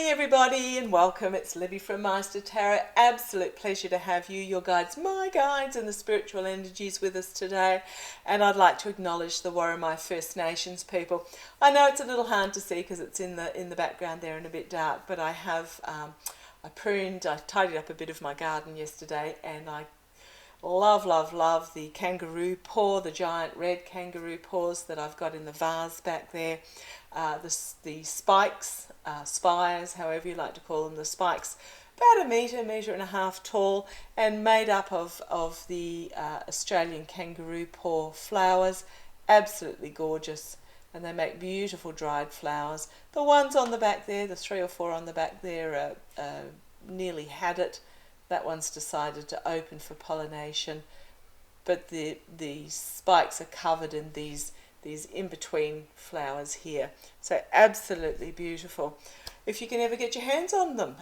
morning everybody and welcome. It's Libby from Master Tarot. Absolute pleasure to have you, your guides, my guides and the spiritual energies with us today. And I'd like to acknowledge the Warramai First Nations people. I know it's a little hard to see because it's in the background there and a bit dark, but I have I tidied up a bit of my garden yesterday, and I love the kangaroo paw, the giant red kangaroo paws that I've got in the vase back there. The spikes, spires, however you like to call them, the spikes, about a metre and a half tall, and made up of the Australian kangaroo paw flowers. Absolutely gorgeous, and they make beautiful dried flowers. The ones on the back there, the 3 or 4 on the back there, nearly had it. That one's decided to open for pollination, but the spikes are covered in these in-between flowers here. So absolutely beautiful. If you can ever get your hands on them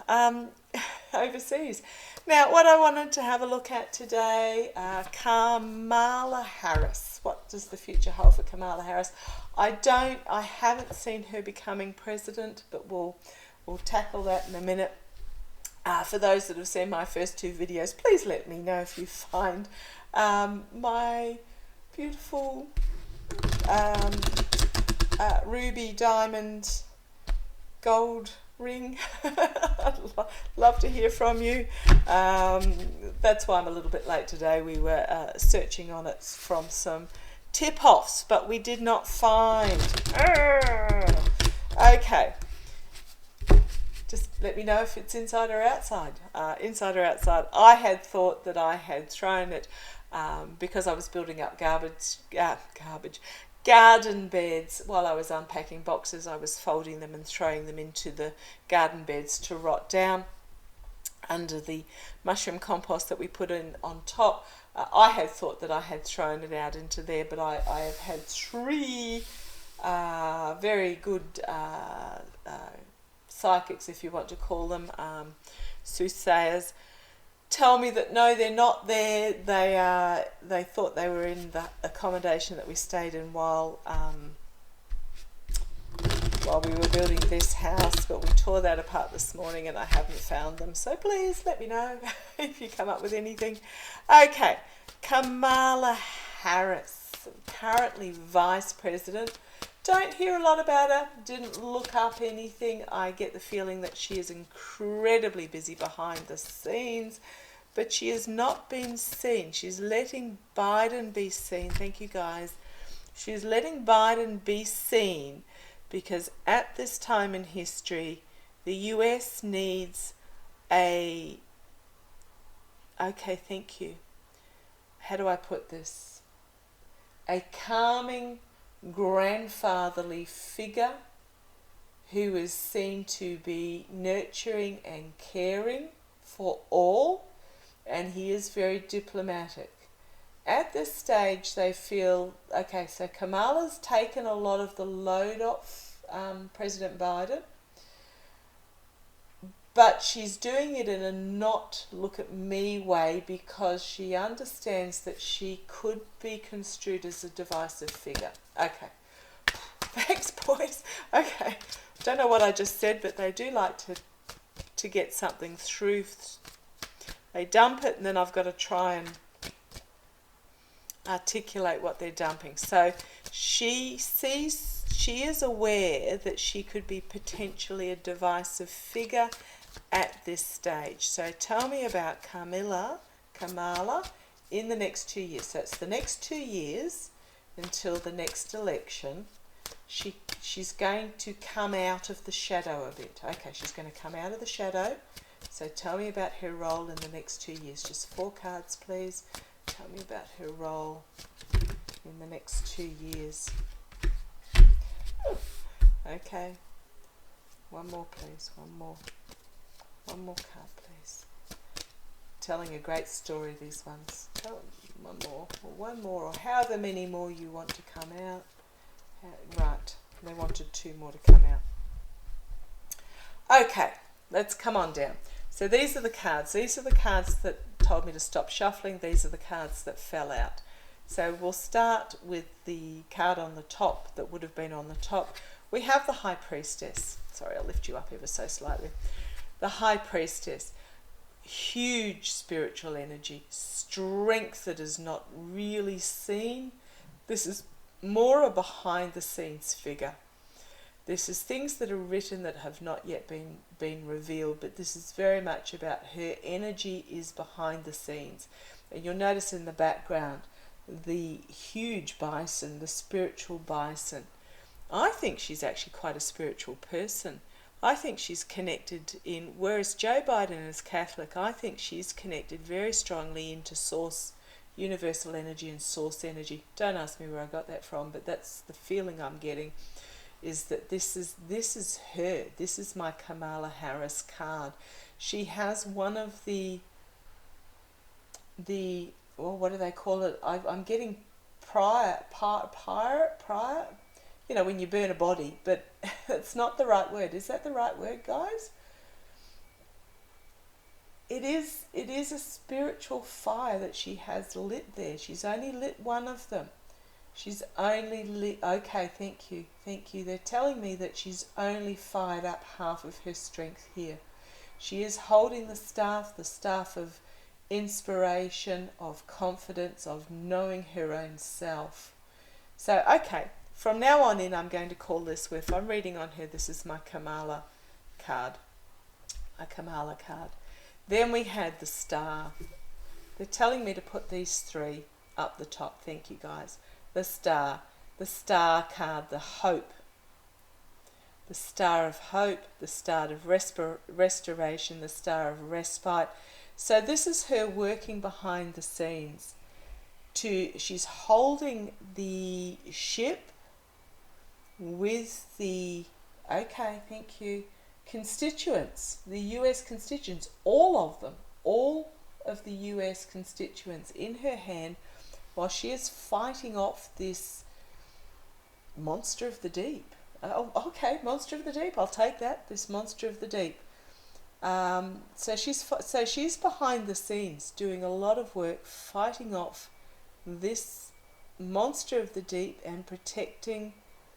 overseas. Now, what I wanted to have a look at today, Kamala Harris. What does the future hold for Kamala Harris? I haven't seen her becoming president, but we'll tackle that in a minute. For those that have seen my first 2 videos, please let me know if you find my beautiful ruby diamond gold ring. I'd love to hear from you. That's why I'm a little bit late today. We were searching on it from some tip-offs, but we did not find. Okay. Just let me know if it's inside or outside. Inside or outside. I had thought that I had thrown it because I was building up garden beds while I was unpacking boxes. I was folding them and throwing them into the garden beds to rot down under the mushroom compost that we put in on top. I had thought that I had thrown it out into there, but I have had 3 very good psychics, if you want to call them, soothsayers, tell me that no, they're not there. They thought they were in the accommodation that we stayed in while we were building this house, but we tore that apart this morning and I haven't found them. So please let me know if you come up with anything. Okay, Kamala Harris, currently Vice President. Don't hear a lot about her, didn't look up anything. I get the feeling that she is incredibly busy behind the scenes, but she has not been seen. She's letting Biden be seen. Thank you, guys. She's letting Biden be seen because at this time in history, the US needs okay, thank you. How do I put this? A calming, grandfatherly figure who is seen to be nurturing and caring for all, and he is very diplomatic. At this stage they feel, okay, so Kamala's taken a lot of the load off President Biden, but she's doing it in a not look at me way because she understands that she could be construed as a divisive figure. Okay, thanks boys. Okay, don't know what I just said, but they do like to get something through. They dump it and then I've got to try and articulate what they're dumping. So she is aware that she could be potentially a divisive figure at this stage. So tell me about Kamala in the next 2 years. So it's the next 2 years until the next election. She's going to come out of the shadow a bit. Okay, she's going to come out of the shadow. So tell me about her role in the next 2 years. Just 4 cards, please. Tell me about her role in the next 2 years. Okay. One more, please. One more card, please. Telling a great story, these ones. One more, or however many more you want to come out. Right, they wanted 2 more to come out. Okay, let's come on down. So these are the cards. These are the cards that told me to stop shuffling. These are the cards that fell out. So we'll start with the card on the top that would have been on the top, we have the High Priestess. Sorry, I'll lift you up ever so slightly. The High Priestess, huge spiritual energy, strength that is not really seen. This is more a behind the scenes figure. This is things that are written that have not yet been revealed, but this is very much about her energy is behind the scenes. And you'll notice in the background the huge bison, the spiritual bison. I think she's actually quite a spiritual person. I think she's connected in, whereas Joe Biden is Catholic, I think she's connected very strongly into source, universal energy and source energy. Don't ask me where I got that from, but that's the feeling I'm getting, is that this is her. This is my Kamala Harris card. She has one of the well, what do they call it? I'm getting prior, you know, when you burn a body, but it's not the right word. Is that the right word, guys? It is a spiritual fire that she has lit there. She's only lit one of them. She's only lit, okay, thank you. They're telling me that she's only fired up half of her strength here. She is holding the staff of inspiration, of confidence, of knowing her own self. So, okay, from now on in, I'm going to call this, if I'm reading on her, this is my Kamala card. A Kamala card. Then we had the star. They're telling me to put these three up the top. Thank you, guys. The star card, the hope. The star of hope, the star of restoration, the star of respite. So this is her working behind the scenes. She's holding the ship with the, okay, thank you, constituents, the US constituents, all of the US constituents in her hand, while she is fighting off this monster of the deep. Oh, okay, monster of the deep, I'll take that, this monster of the deep. So she's behind the scenes doing a lot of work fighting off this monster of the deep and protecting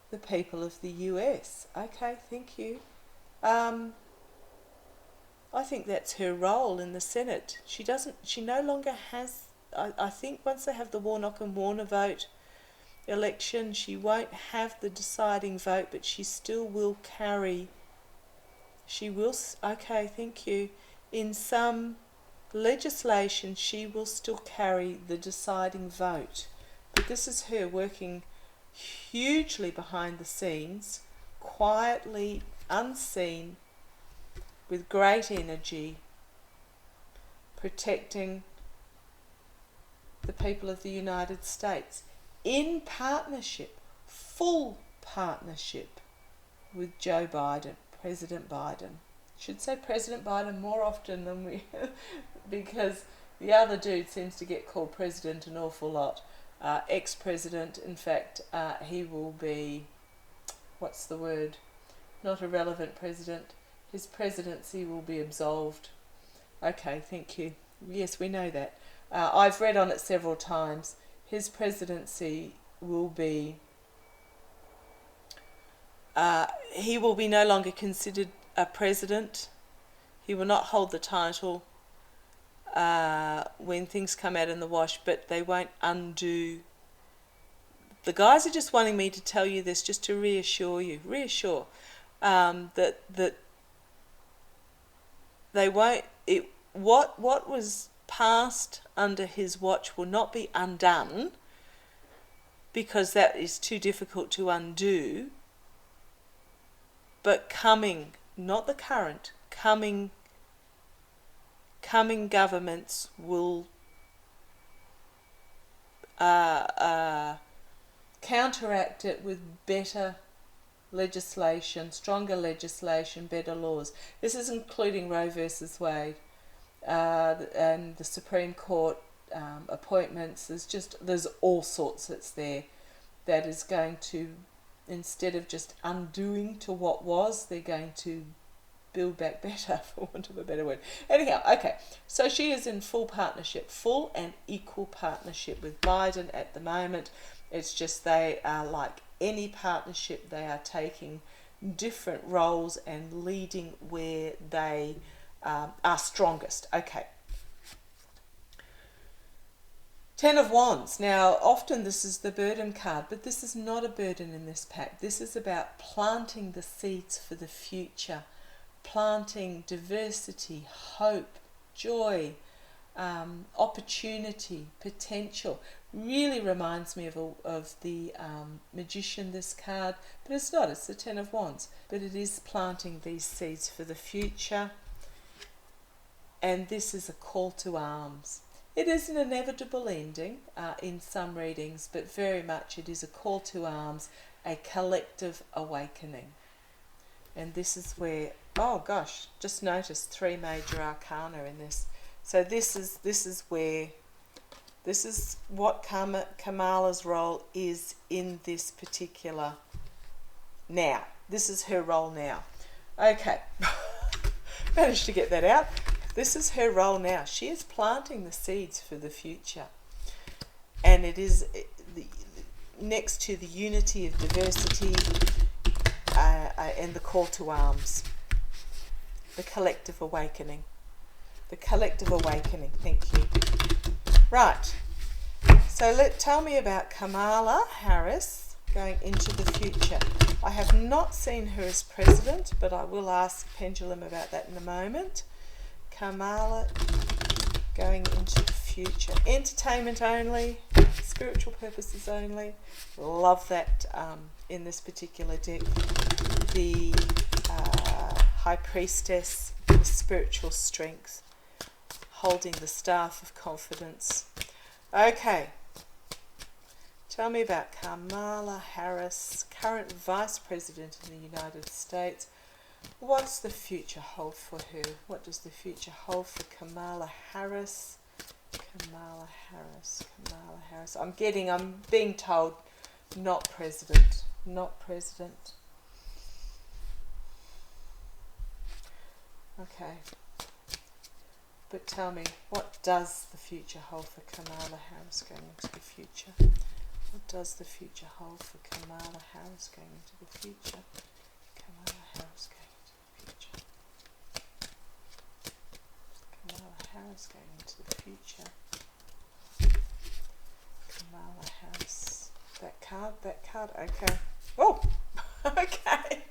the people of the US. Okay, thank you. I think that's her role in the Senate. She no longer has, I think once they have the Warnock and Warner vote election, she won't have the deciding vote, but she still will carry, okay, thank you, in some legislation she will still carry the deciding vote. But this is her working hugely behind the scenes, quietly, unseen, with great energy, protecting the people of the United States in partnership, full partnership with Joe Biden, President Biden. I should say President Biden more often than we, because the other dude seems to get called president an awful lot. Ex-president, in fact, he will be, what's the word? Not a relevant president. His presidency will be absolved. Okay, thank you. Yes, we know that. I've read on it several times. His presidency will be, he will be no longer considered a president. He will not hold the title when things come out in the wash, but they won't undo. The guys are just wanting me to tell you this, just to reassure that they won't. What was passed under his watch will not be undone, because that is too difficult to undo. But coming, not the current, coming governments will counteract it with better legislation, stronger legislation, better laws. This is including Roe versus Wade, and the Supreme Court appointments. There's all sorts that's there that is going to, instead of just undoing to what was, they're going to build back better, for want of a better word. Anyhow, okay, so she is in full partnership, full and equal partnership with Biden at the moment. It's just they are like any partnership, they are taking different roles and leading where they are strongest. Okay. Ten of Wands. Now, often this is the burden card, but this is not a burden in this pack. This is about planting the seeds for the future, planting diversity, hope, joy, opportunity, potential. Really reminds me of the Magician, this card, but it's not. It's the Ten of Wands, but it is planting these seeds for the future. And this is a call to arms. It is an inevitable ending in some readings, but very much it is a call to arms, a collective awakening. And this is where, oh gosh, just noticed 3 major arcana in this. So this is what Kamala's role is in this particular now. This is her role now. Okay, managed to get that out. This is her role now. She is planting the seeds for the future. And it is next to the unity of diversity and the call to arms. The collective awakening. The collective awakening. Thank you. Right. So tell me about Kamala Harris going into the future. I have not seen her as president, but I will ask Pendulum about that in a moment. Kamala going into the future. Entertainment only, spiritual purposes only. Love that in this particular deck. The High Priestess, the spiritual strength, holding the staff of confidence. Okay. Tell me about Kamala Harris, current Vice President in the United States. What's the future hold for her? What does the future hold for Kamala Harris? Kamala Harris, Kamala Harris. I'm being told not president, not president. Okay. But tell me, what does the future hold for Kamala Harris going into the future? What does the future hold for Kamala Harris going into the future? Kamala Harris going into the future. Kamala Harris going into the future. Kamala Harris. That card, okay. Oh, okay.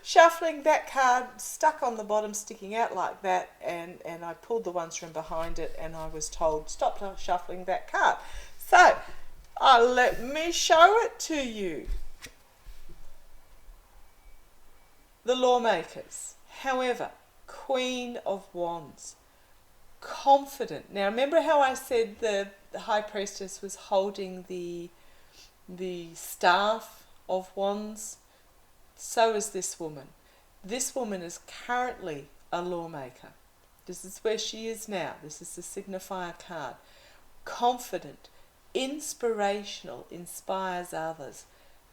Shuffling that card, stuck on the bottom, sticking out like that, and I pulled the ones from behind it, and I was told, stop shuffling that card. So, let me show it to you. The Lawmakers. However, Queen of Wands. Confident. Now, remember how I said the High Priestess was holding the staff of Wands? So is this woman. This woman is currently a lawmaker. This is where she is now. This is the signifier card. Confident, inspirational, inspires others,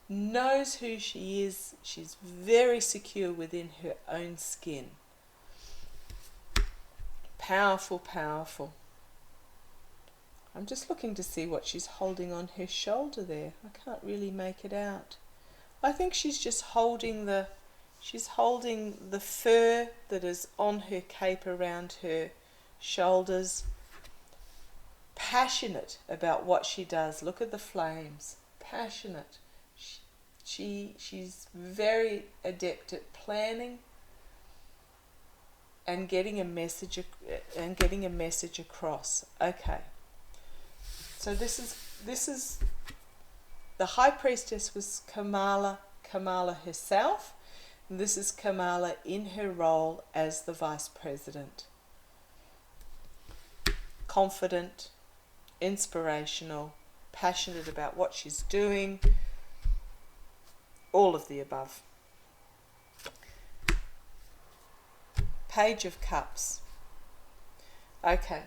knows who she is. She's very secure within her own skin. Powerful, powerful. I'm just looking to see what she's holding on her shoulder there. I can't really make it out. I think she's just holding the fur that is on her cape around her shoulders. Passionate about what she does. Look at the flames. Passionate. She's very adept at planning and getting a message across. Okay. So this is the High Priestess was Kamala herself, and this is Kamala in her role as the Vice President. Confident, inspirational, passionate about what she's doing, all of the above. Page of Cups. Okay,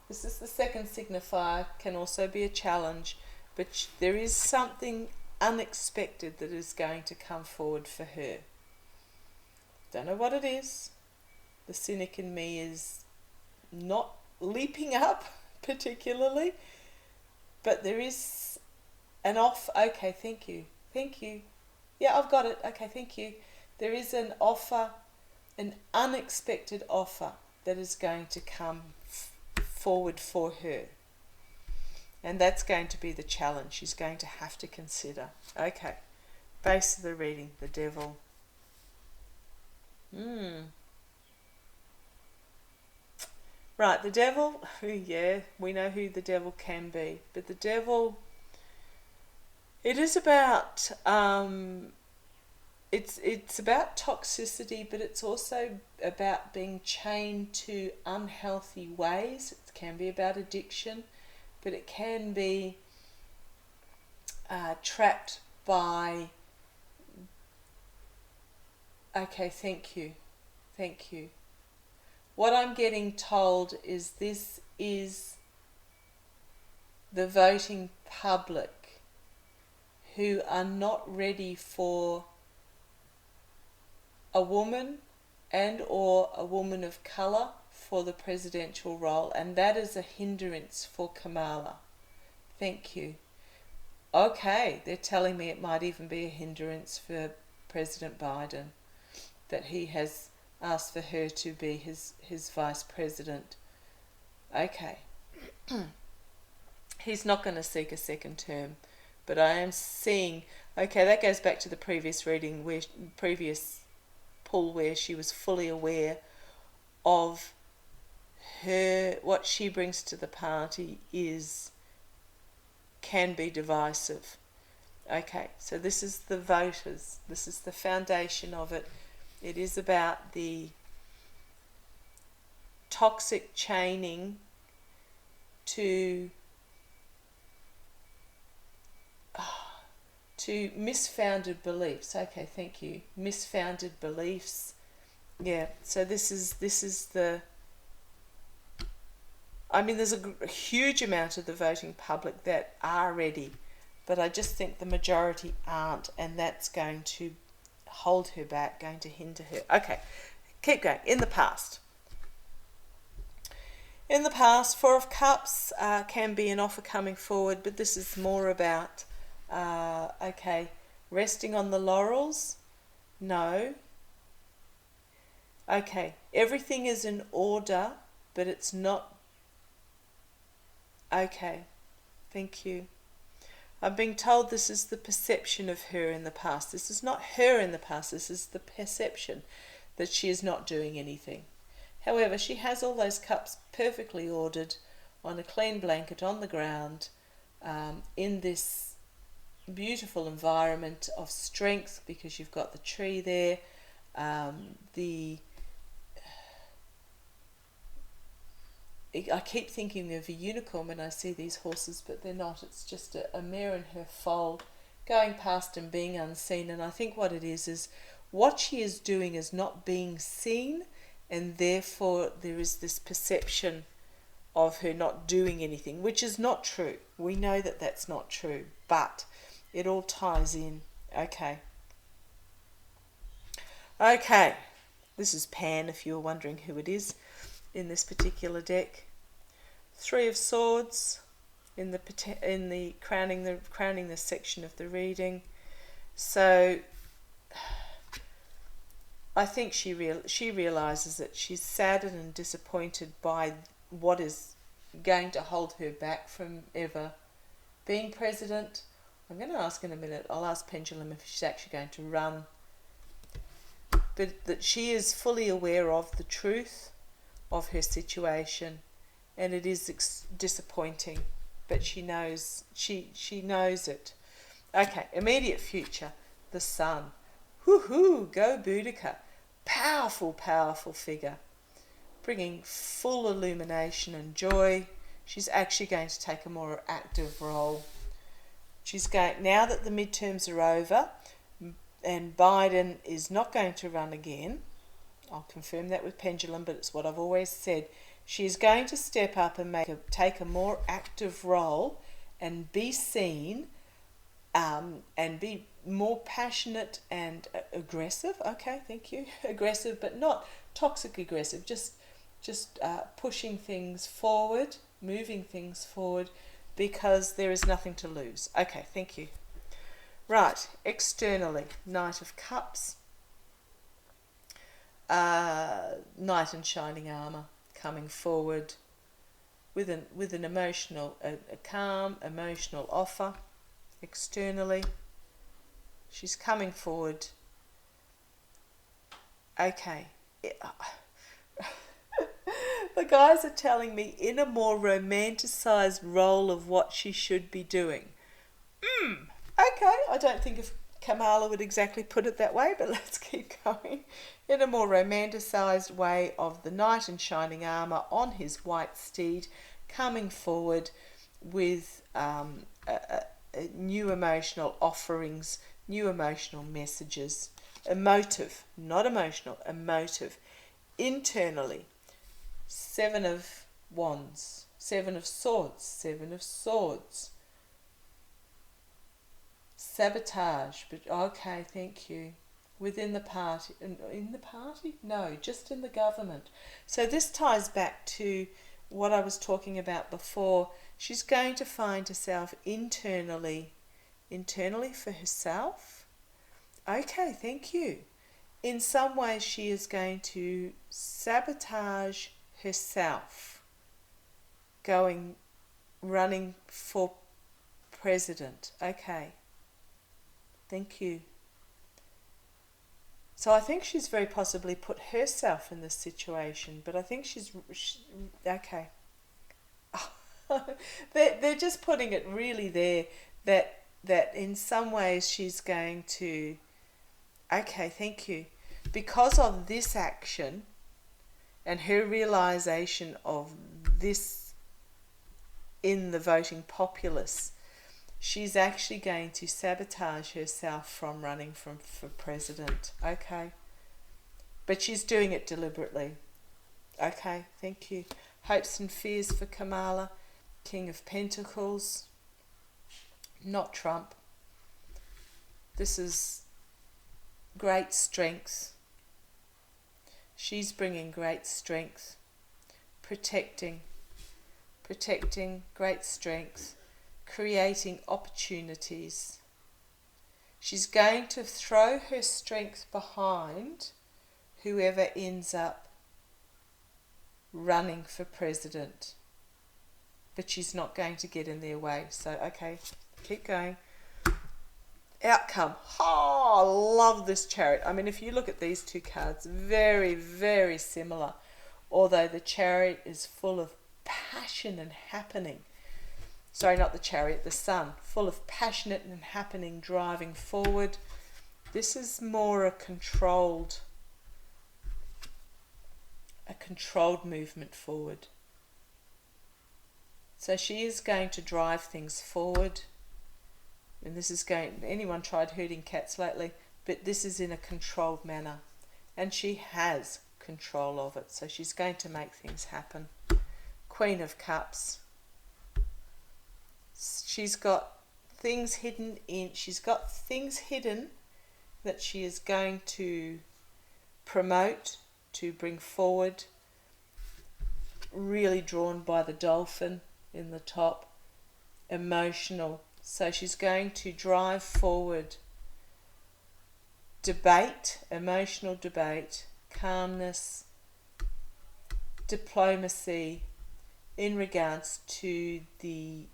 this is the second signifier, can also be a challenge, but there is something unexpected that is going to come forward for her. Don't know what it is. The cynic in me is not leaping up particularly, but there is an off. Okay, thank you. Yeah, I've got it. Okay, thank you. There is an offer, an unexpected offer that is going to come forward for her. And that's going to be the challenge she's going to have to consider. Okay, base of the reading, the devil. Right, the devil, yeah, we know who the devil can be. But the devil, it is about, it's about toxicity, but it's also about being chained to unhealthy ways. It can be about addiction, but it can be trapped by... Okay, thank you. Thank you. What I'm getting told is this is the voting public who are not ready for a woman and or a woman of colour for the presidential role, and that is a hindrance for Kamala. Thank you. Okay, they're telling me it might even be a hindrance for President Biden, that he has asked for her to be his vice president. Okay. He's not going to seek a second term, but I am seeing... Okay, that goes back to the previous reading, previous pull, where she was fully aware of her... What she brings to the party can be divisive. Okay, so this is the voters. This is the foundation of it. It is about the toxic chaining to misfounded beliefs. Okay, thank you. Misfounded beliefs. Yeah, so this is the... I mean, there's a huge amount of the voting public that are ready, but I just think the majority aren't, and that's going to hold her back, going to hinder her. Okay, keep going. In the past, Four of Cups can be an offer coming forward, but this is more about, resting on the laurels. No. Okay, everything is in order, but it's not... Okay, thank you. I'm being told this is the perception of her in the past. This is not her in the past. This is the perception that she is not doing anything. However, she has all those cups perfectly ordered on a clean blanket on the ground, in this beautiful environment of strength, because you've got the tree there, I keep thinking of a unicorn when I see these horses, but they're not. It's just a mare in her foal going past and being unseen. And I think what it is what she is doing is not being seen, and therefore there is this perception of her not doing anything, which is not true. We know that that's not true, but it all ties in. Okay. Okay. This is Pan, if you're wondering who it is in this particular deck. Three of Swords in the crowning this section of the reading. So I think she realizes that she's saddened and disappointed by what is going to hold her back from ever being president. I'm going to ask in a minute. I'll ask Pendulum if she's actually going to run. But that she is fully aware of the truth of her situation, and it is disappointing, but she knows it. Okay, immediate future, the Sun. Woohoo, go Boudica. Powerful, powerful figure, bringing full illumination and joy. She's actually going to take a more active role. She's going, now that the midterms are over and Biden is not going to run again, I'll confirm that with Pendulum, but it's what I've always said. She's going to step up and take a more active role and be seen, and be more passionate and aggressive. Okay, thank you. Aggressive, but not toxic aggressive. Just pushing things forward, moving things forward, because there is nothing to lose. Okay, thank you. Right, externally, Knight of Cups, Knight in shining armour, coming forward with an emotional, a calm, emotional offer. Externally, she's coming forward. Okay. The guys are telling me in a more romanticised role of what she should be doing. Okay, I don't think if Kamala would exactly put it that way, but let's keep going. In a more romanticised way of the knight in shining armour on his white steed, coming forward with new emotional offerings, new emotional messages. Emotive, not emotional, emotive. Internally, Seven of Wands, Seven of Swords, Seven of Swords. Sabotage, but okay, thank you. Within the party, in the party? No, just in the government. So this ties back to what I was talking about before. She's going to find herself internally for herself. Okay, thank you. In some ways, she is going to sabotage herself, running for president. Okay. Thank you. So I think she's very possibly put herself in this situation, but I think okay. They're just putting it really there that in some ways she's going to, okay, thank you. Because of this action and her realization of this in the voting populace, she's actually going to sabotage herself from running for president. Okay. But she's doing it deliberately. Okay, thank you. Hopes and fears for Kamala. King of Pentacles. Not Trump. This is great strength. She's bringing great strength. Protecting, great strength. Creating opportunities. She's going to throw her strength behind whoever ends up running for president. But she's not going to get in their way. So, okay, keep going. Outcome. Oh, I love this Chariot. I mean, if you look at these two cards, very, very similar. Although the Chariot is full of passion and happening. Sorry, not the Chariot, the Sun. Full of passionate and happening, driving forward. This is more a controlled movement forward. So she is going to drive things forward. And this is going, anyone tried herding cats lately? But this is in a controlled manner. And she has control of it. So she's going to make things happen. Queen of Cups. She's got things hidden that she is going to promote, to bring forward. Really drawn by the dolphin in the top. Emotional. So she's going to drive forward debate, emotional debate, calmness, diplomacy in regards to the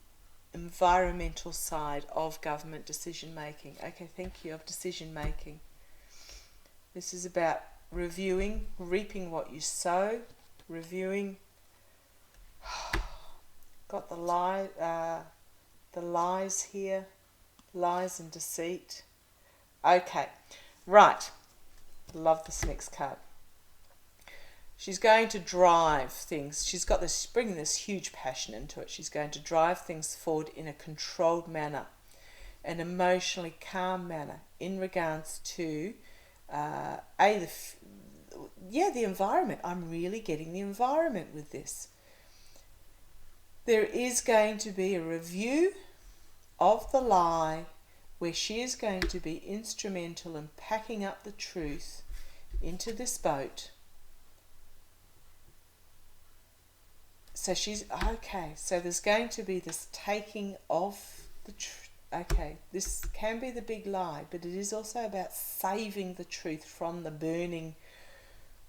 environmental side of government decision making. Okay, thank you, of decision making. This is about reviewing, reaping what you sow, reviewing. Got the lies here, lies and deceit. Okay, right. Love this next card. She's going to drive things. She's bringing this huge passion into it. She's going to drive things forward in a controlled manner, an emotionally calm manner in regards to the environment. I'm really getting the environment with this. There is going to be a review of the lie where she is going to be instrumental in packing up the truth into this boat. So she's okay. So there's going to be this taking of okay, this can be the big lie, but it is also about saving the truth from the burning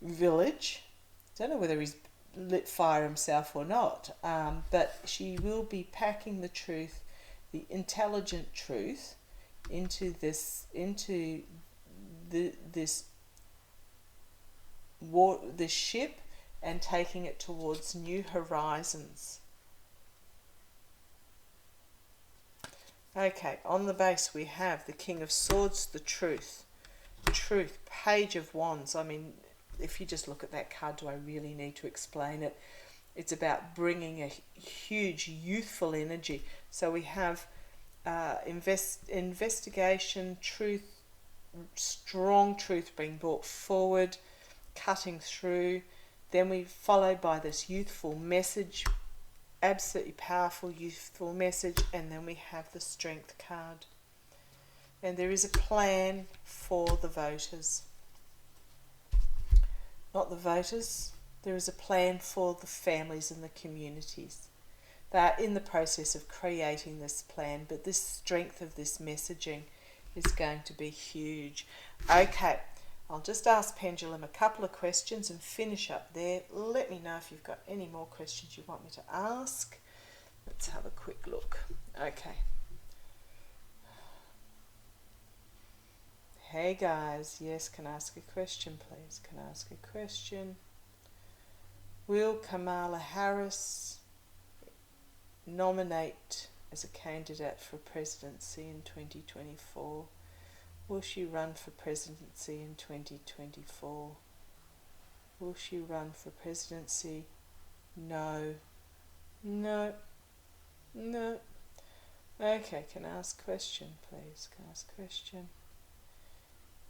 village. Don't know whether he's lit fire himself or not, but she will be packing the truth, the intelligent truth, into this ship, and taking it towards new horizons. Okay, on the base we have the King of Swords, the truth, Page of Wands. I mean, if you just look at that card, do I really need to explain it? It's about bringing a huge youthful energy. So we have investigation, truth, strong truth being brought forward, cutting through. Then we followed by this youthful message, absolutely powerful youthful message, and then we have the Strength card. And there is a plan for the voters. Not the voters, there is a plan for the families and the communities. They are in the process of creating this plan, but this strength of this messaging is going to be huge. Okay, I'll just ask Pendulum a couple of questions and finish up there. Let me know if you've got any more questions you want me to ask. Let's have a quick look. Okay. Hey guys, yes, can I ask a question please? Can I ask a question? Will Kamala Harris nominate as a candidate for presidency in 2024? Will she run for presidency in 2024? Will she run for presidency? No. No. No. Okay, can I ask a question please? Can I ask a question?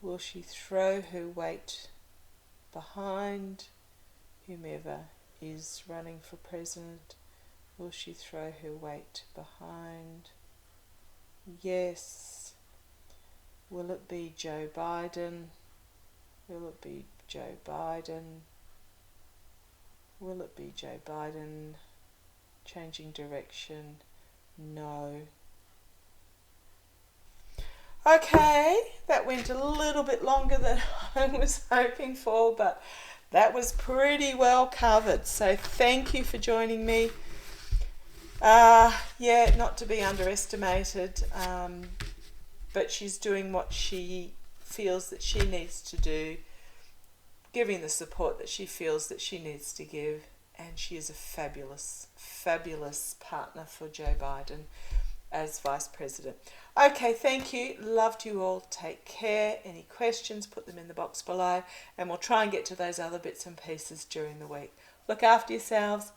Will she throw her weight behind whomever is running for president? Will she throw her weight behind? Yes. Will it be Joe Biden? Will it be Joe Biden? Will it be Joe Biden? Changing direction? No. Okay, that went a little bit longer than I was hoping for, but that was pretty well covered. So thank you for joining me. Yeah, not to be underestimated, but she's doing what she feels that she needs to do, giving the support that she feels that she needs to give, and she is a fabulous, fabulous partner for Joe Biden as Vice President. Okay, thank you. Loved you all. Take care. Any questions, put them in the box below, and we'll try and get to those other bits and pieces during the week. Look after yourselves.